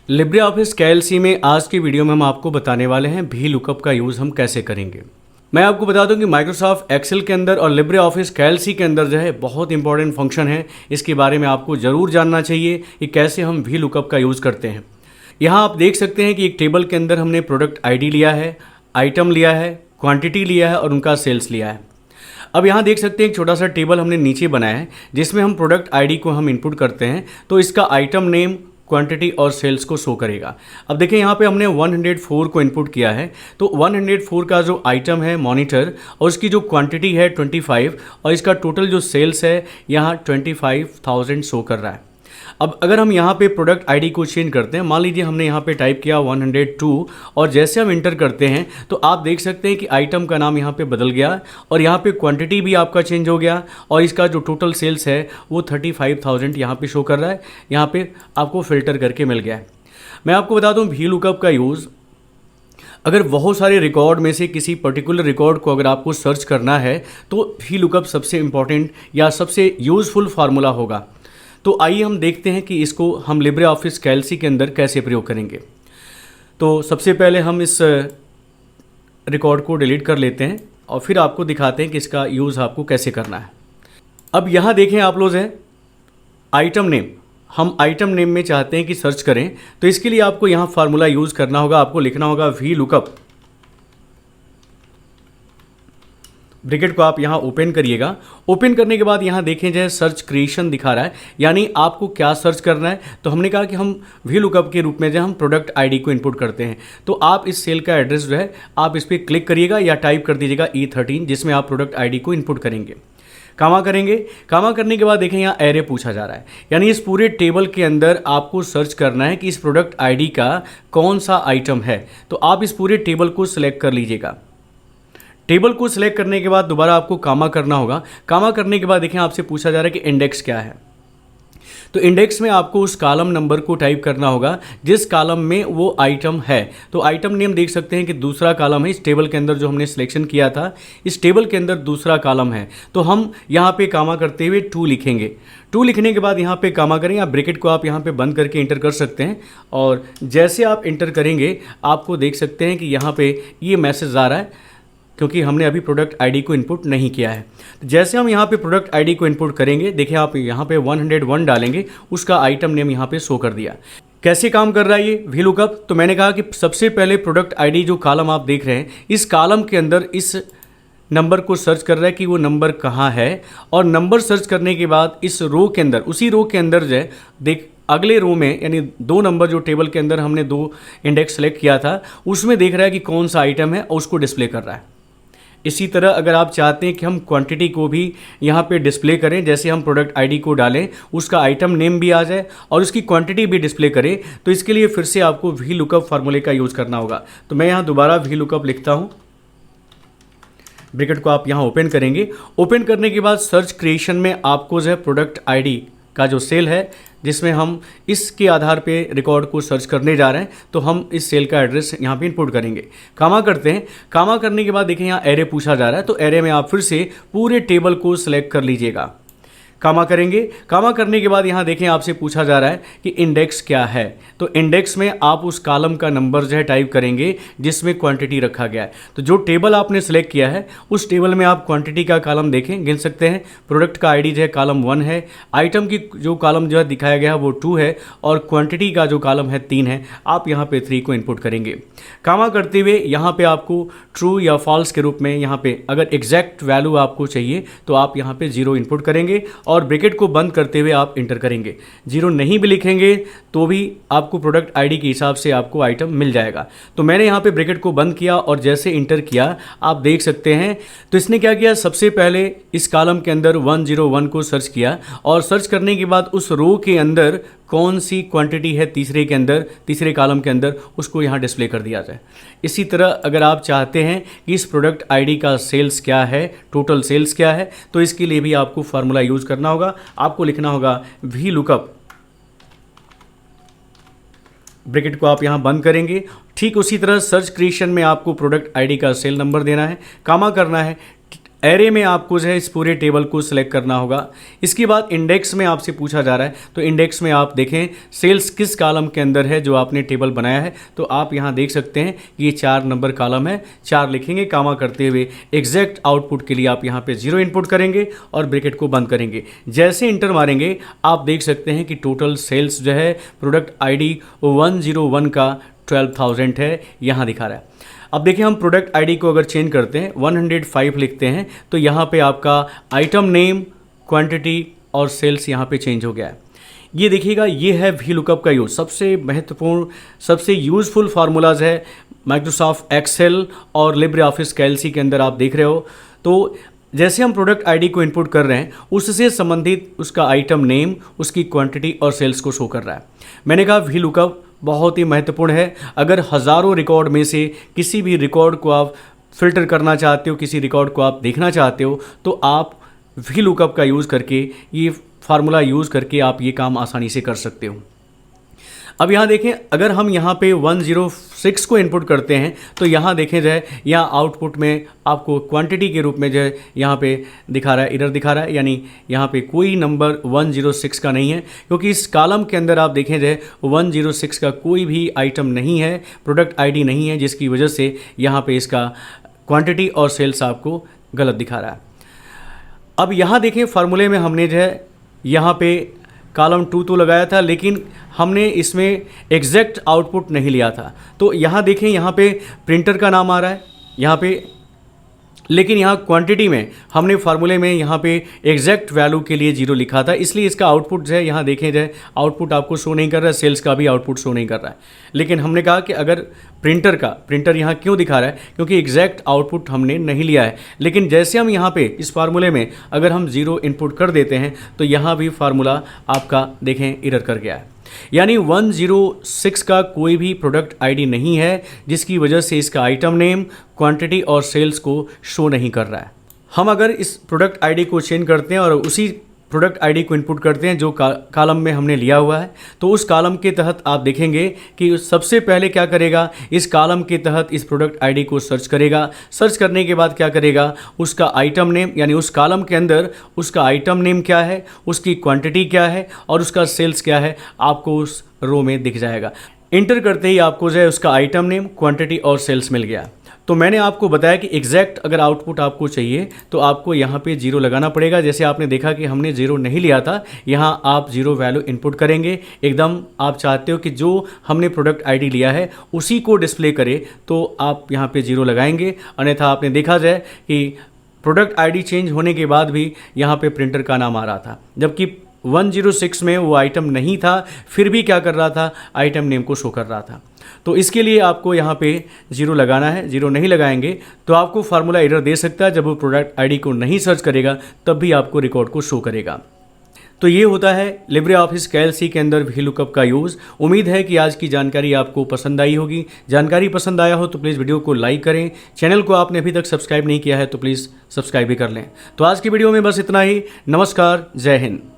Libre office कैएलसी में आज की वीडियो में हम आपको बताने वाले हैं वी लुकअप का यूज़ हम कैसे करेंगे। मैं आपको बता दूं कि माइक्रोसॉफ्ट एक्सेल के अंदर और लिब्रे ऑफिस कैएलसी के अंदर जो है बहुत इंपॉर्टेंट फंक्शन है। इसके बारे में आपको ज़रूर जानना चाहिए कि कैसे हम वी लुकअप का यूज़ करते हैं। यहाँ आप देख सकते हैं कि एक टेबल के अंदर हमने प्रोडक्ट आईडी लिया है, आइटम लिया है, क्वांटिटी लिया है और उनका सेल्स लिया है। अब यहाँ देख सकते हैं एक छोटा सा टेबल हमने नीचे बनाया है जिसमें हम प्रोडक्ट आईडी को हम इनपुट करते हैं तो इसका आइटम नेम, क्वांटिटी और सेल्स को शो करेगा। अब देखिए यहाँ पे हमने 104 को इनपुट किया है तो 104 का जो आइटम है मॉनिटर और उसकी जो क्वांटिटी है 25 और इसका टोटल जो सेल्स है यहाँ 25,000 शो कर रहा है। अब अगर हम यहाँ पे प्रोडक्ट आईडी को चेंज करते हैं, मान लीजिए हमने यहाँ पे टाइप किया 102 और जैसे हम इंटर करते हैं तो आप देख सकते हैं कि आइटम का नाम यहाँ पे बदल गया और यहाँ पे क्वांटिटी भी आपका चेंज हो गया और इसका जो टोटल सेल्स है वो 35,000 यहाँ पे शो कर रहा है। यहाँ पे आपको फिल्टर करके मिल गया है। मैं आपको बता दूँ वी लुकअप का यूज़ अगर बहुत सारे रिकॉर्ड में से किसी पर्टिकुलर रिकॉर्ड को अगर आपको सर्च करना है तो वी लुकअप सबसे इम्पॉर्टेंट या सबसे यूज़फुल फार्मूला होगा। तो आइए हम देखते हैं कि इसको हम लिब्रे ऑफिस कैएलसी के अंदर कैसे प्रयोग करेंगे। तो सबसे पहले हम इस रिकॉर्ड को डिलीट कर लेते हैं और फिर आपको दिखाते हैं कि इसका यूज़ आपको कैसे करना है। अब यहाँ देखें आप लोग हैं आइटम नेम, हम आइटम नेम में चाहते हैं कि सर्च करें तो इसके लिए आपको यहाँ फार्मूला यूज़ करना होगा। आपको लिखना होगा वी लुकअप, ब्रैकेट को आप यहाँ ओपन करिएगा। ओपन करने के बाद यहाँ देखें जो है सर्च क्रिएशन दिखा रहा है, यानी आपको क्या सर्च करना है। तो हमने कहा कि हम वी लुकअप के रूप में जो हम प्रोडक्ट आईडी को इनपुट करते हैं तो आप इस सेल का एड्रेस जो है आप इस पर क्लिक करिएगा या टाइप कर दीजिएगा E13 जिसमें आप प्रोडक्ट आईडी को इनपुट करेंगे। कामा करेंगे, कामा करने के बाद देखें यहाँ एरे पूछा जा रहा है, यानी इस पूरे टेबल के अंदर आपको सर्च करना है कि इस प्रोडक्ट आईडी का कौन सा आइटम है। तो आप इस पूरे टेबल को सिलेक्ट कर लीजिएगा। टेबल को सिलेक्ट करने के बाद दोबारा आपको कामा करना होगा। कामा करने के बाद देखें आपसे पूछा जा रहा है कि इंडेक्स क्या है। तो इंडेक्स में आपको उस कॉलम नंबर को टाइप करना होगा जिस कॉलम में वो आइटम है। तो आइटम नेम देख सकते हैं कि दूसरा कॉलम है इस टेबल के अंदर जो हमने सिलेक्शन किया था, इस टेबल के अंदर दूसरा कॉलम है। तो हम यहाँ पे कामा करते हुए 2 लिखेंगे। 2 लिखने के बाद यहाँ पे कामा करें या ब्रैकेट को आप यहाँ पे बंद करके इंटर कर सकते हैं और जैसे आप इंटर करेंगे आपको देख सकते हैं कि यहाँ पे ये मैसेज आ रहा है क्योंकि हमने अभी प्रोडक्ट आईडी को इनपुट नहीं किया है। तो जैसे हम यहाँ पे प्रोडक्ट आईडी को इनपुट करेंगे, देखिए आप यहाँ पे 101 डालेंगे, उसका आइटम नेम यहाँ पे शो कर दिया। कैसे काम कर रहा है ये वी लुकअप? तो मैंने कहा कि सबसे पहले प्रोडक्ट आईडी जो कॉलम आप देख रहे हैं इस कॉलम के अंदर इस नंबर को सर्च कर रहा है कि वो नंबर कहाँ है और नंबर सर्च करने के बाद इस रो के अंदर, उसी रो के अंदर जो है देख अगले रो में, यानी 2 नंबर जो टेबल के अंदर हमने 2 इंडेक्स सेलेक्ट किया था उसमें देख रहा है कि कौन सा आइटम है और उसको डिस्प्ले कर रहा है। इसी तरह अगर आप चाहते हैं कि हम क्वांटिटी को भी यहाँ पे डिस्प्ले करें, जैसे हम प्रोडक्ट आईडी को डालें उसका आइटम नेम भी आ जाए और उसकी क्वांटिटी भी डिस्प्ले करें, तो इसके लिए फिर से आपको वी लुकअप फार्मूले का यूज़ करना होगा। तो मैं यहाँ दोबारा वी लुकअप लिखता हूँ। ब्रैकेट को आप यहाँ ओपन करेंगे। ओपन करने के बाद सर्च क्रिएशन में आपको जो है प्रोडक्ट आईडी का जो सेल है जिसमें हम इसके आधार पे रिकॉर्ड को सर्च करने जा रहे हैं तो हम इस सेल का एड्रेस यहाँ पे इनपुट करेंगे। कामा करते हैं। कामा करने के बाद देखिए यहाँ एरे पूछा जा रहा है तो एरे में आप फिर से पूरे टेबल को सिलेक्ट कर लीजिएगा। कामा करेंगे। कामा करने के बाद यहाँ देखें आपसे पूछा जा रहा है कि इंडेक्स क्या है। तो इंडेक्स में आप उस कॉलम का नंबर जो है टाइप करेंगे जिसमें क्वांटिटी रखा गया है। तो जो टेबल आपने सेलेक्ट किया है उस टेबल में आप क्वांटिटी का कॉलम देखें, गिन सकते हैं। प्रोडक्ट का आईडी जो है कॉलम 1 है, आइटम की जो कॉलम जो है दिखाया गया है वो 2 है और क्वांटिटी का जो कॉलम है 3 है। आप यहाँ पे 3 को इनपुट करेंगे। कामा करते हुए यहाँ पे आपको ट्रू या फॉल्स के रूप में यहाँ पे अगर एग्जैक्ट वैल्यू आपको चाहिए तो आप यहाँ पे 0 इनपुट करेंगे और ब्रैकेट को बंद करते हुए आप इंटर करेंगे। 0 नहीं भी लिखेंगे तो भी आपको प्रोडक्ट आईडी के हिसाब से आपको आइटम मिल जाएगा। तो मैंने यहाँ पे ब्रैकेट को बंद किया और जैसे इंटर किया आप देख सकते हैं तो इसने क्या किया, सबसे पहले इस कॉलम के अंदर 101 को सर्च किया और सर्च करने के बाद उस रो के अंदर कौन सी क्वांटिटी है तीसरे कॉलम के अंदर उसको यहाँ डिस्प्ले कर दिया जाए। इसी तरह अगर आप चाहते हैं कि इस प्रोडक्ट आईडी का सेल्स क्या है, टोटल सेल्स क्या है, तो इसके लिए भी आपको फार्मूला यूज़ करना होगा। आपको लिखना होगा वी लुकअप, ब्रैकेट को आप यहाँ बंद करेंगे। ठीक उसी तरह सर्च क्रिएशन में आपको प्रोडक्ट आईडी का सेल नंबर देना है, कामा करना है, एरे में आपको जो है इस पूरे टेबल को सिलेक्ट करना होगा। इसके बाद इंडेक्स में आपसे पूछा जा रहा है, तो इंडेक्स में आप देखें सेल्स किस कॉलम के अंदर है जो आपने टेबल बनाया है। तो आप यहाँ देख सकते हैं कि ये 4 नंबर कॉलम है, 4 लिखेंगे कामा करते हुए। एग्जैक्ट आउटपुट के लिए आप यहाँ पे 0 इनपुट करेंगे और ब्रैकेट को बंद करेंगे। जैसे इंटर मारेंगे आप देख सकते हैं कि टोटल सेल्स जो है प्रोडक्ट ID 101 का 12,000 है, यहाँ दिखा रहा है। अब देखिए हम प्रोडक्ट ID को अगर चेंज करते हैं 105 लिखते हैं तो यहाँ पे आपका आइटम नेम, क्वांटिटी और सेल्स यहाँ पे चेंज हो गया है। ये देखिएगा, ये है वी लुकअप का यूज़। सबसे महत्वपूर्ण, सबसे यूज़फुल फार्मूलाज है माइक्रोसॉफ्ट एक्सेल और लिब्रे ऑफिस कैल्सी के अंदर आप देख रहे हो। तो जैसे हम प्रोडक्ट ID को इनपुट कर रहे हैं उससे संबंधित उसका आइटम नेम, उसकी क्वांटिटी और सेल्स को शो कर रहा है। मैंने कहा वी लुकअप बहुत ही महत्वपूर्ण है। अगर हज़ारों रिकॉर्ड में से किसी भी रिकॉर्ड को आप फिल्टर करना चाहते हो, किसी रिकॉर्ड को आप देखना चाहते हो, तो आप वी लुकअप का यूज़ करके, ये फार्मूला यूज़ करके आप ये काम आसानी से कर सकते हो। अब यहाँ देखें, अगर हम यहाँ पे 106 को इनपुट करते हैं तो यहाँ देखें जो है, यहाँ आउटपुट में आपको क्वांटिटी के रूप में जो है यहाँ पे दिखा रहा है, एरर दिखा रहा है, यानी यहाँ पे कोई नंबर 106 का नहीं है, क्योंकि इस कॉलम के अंदर आप देखें जो है 106 का कोई भी आइटम नहीं है, प्रोडक्ट ID नहीं है, जिसकी वजह से यहाँ पे इसका क्वांटिटी और सेल्स आपको गलत दिखा रहा है। अब यहाँ देखें फार्मूले में हमने जो है यहाँ पे कॉलम 2 तो लगाया था, लेकिन हमने इसमें एग्जैक्ट आउटपुट नहीं लिया था। तो यहाँ देखें, यहाँ पे प्रिंटर का नाम आ रहा है यहाँ पे, लेकिन यहाँ क्वांटिटी में हमने फार्मूले में यहाँ पे एग्जैक्ट वैल्यू के लिए 0 लिखा था, इसलिए इसका आउटपुट जो है यहाँ देखें जो है आउटपुट आपको शो नहीं कर रहा है, सेल्स का भी आउटपुट शो नहीं कर रहा है। लेकिन हमने कहा कि अगर प्रिंटर यहाँ क्यों दिखा रहा है, क्योंकि एग्जैक्ट आउटपुट हमने नहीं लिया है। लेकिन जैसे हम यहाँ पे इस फार्मूले में अगर हम 0 इनपुट कर देते हैं तो यहाँ भी फार्मूला आपका देखें एरर कर गया है, यानी 106 का कोई भी प्रोडक्ट ID नहीं है, जिसकी वजह से इसका आइटम नेम, क्वांटिटी और सेल्स को शो नहीं कर रहा है। हम अगर इस प्रोडक्ट ID को चेंज करते हैं और उसी प्रोडक्ट ID को इनपुट करते हैं जो कॉलम में हमने लिया हुआ है, तो उस कॉलम के तहत आप देखेंगे कि सबसे पहले क्या करेगा, इस कॉलम के तहत इस प्रोडक्ट ID को सर्च करेगा। सर्च करने के बाद क्या करेगा, उसका आइटम नेम, यानी उस कॉलम के अंदर उसका आइटम नेम क्या है, उसकी क्वांटिटी क्या है और उसका सेल्स क्या है, आपको उस रो में दिख जाएगा। इंटर करते ही आपको जो है उसका आइटम नेम, क्वांटिटी और सेल्स मिल गया। तो मैंने आपको बताया कि एग्जैक्ट अगर आउटपुट आपको चाहिए तो आपको यहाँ पे 0 लगाना पड़ेगा। जैसे आपने देखा कि हमने 0 नहीं लिया था, यहाँ आप 0 वैल्यू इनपुट करेंगे। एकदम आप चाहते हो कि जो हमने प्रोडक्ट ID लिया है उसी को डिस्प्ले करे, तो आप यहाँ पे 0 लगाएंगे। अन्यथा आपने देखा जाए कि प्रोडक्ट ID चेंज होने के बाद भी यहाँ पे प्रिंटर का नाम आ रहा था, जबकि 106 में वो आइटम नहीं था, फिर भी क्या कर रहा था, आइटम नेम को शो कर रहा था। तो इसके लिए आपको यहाँ पे 0 लगाना है। 0 नहीं लगाएंगे तो आपको फार्मूला एरर दे सकता है। जब वो प्रोडक्ट ID को नहीं सर्च करेगा तब भी आपको रिकॉर्ड को शो करेगा। तो ये होता है लिब्रे ऑफिस कैल्सी के अंदर वी लुकअप का यूज़। उम्मीद है कि आज की जानकारी आपको पसंद आई होगी। जानकारी पसंद आया हो तो प्लीज़ वीडियो को लाइक करें। चैनल को आपने अभी तक सब्सक्राइब नहीं किया है तो प्लीज़ सब्सक्राइब भी कर लें। तो आज की वीडियो में बस इतना ही। नमस्कार, जय हिंद।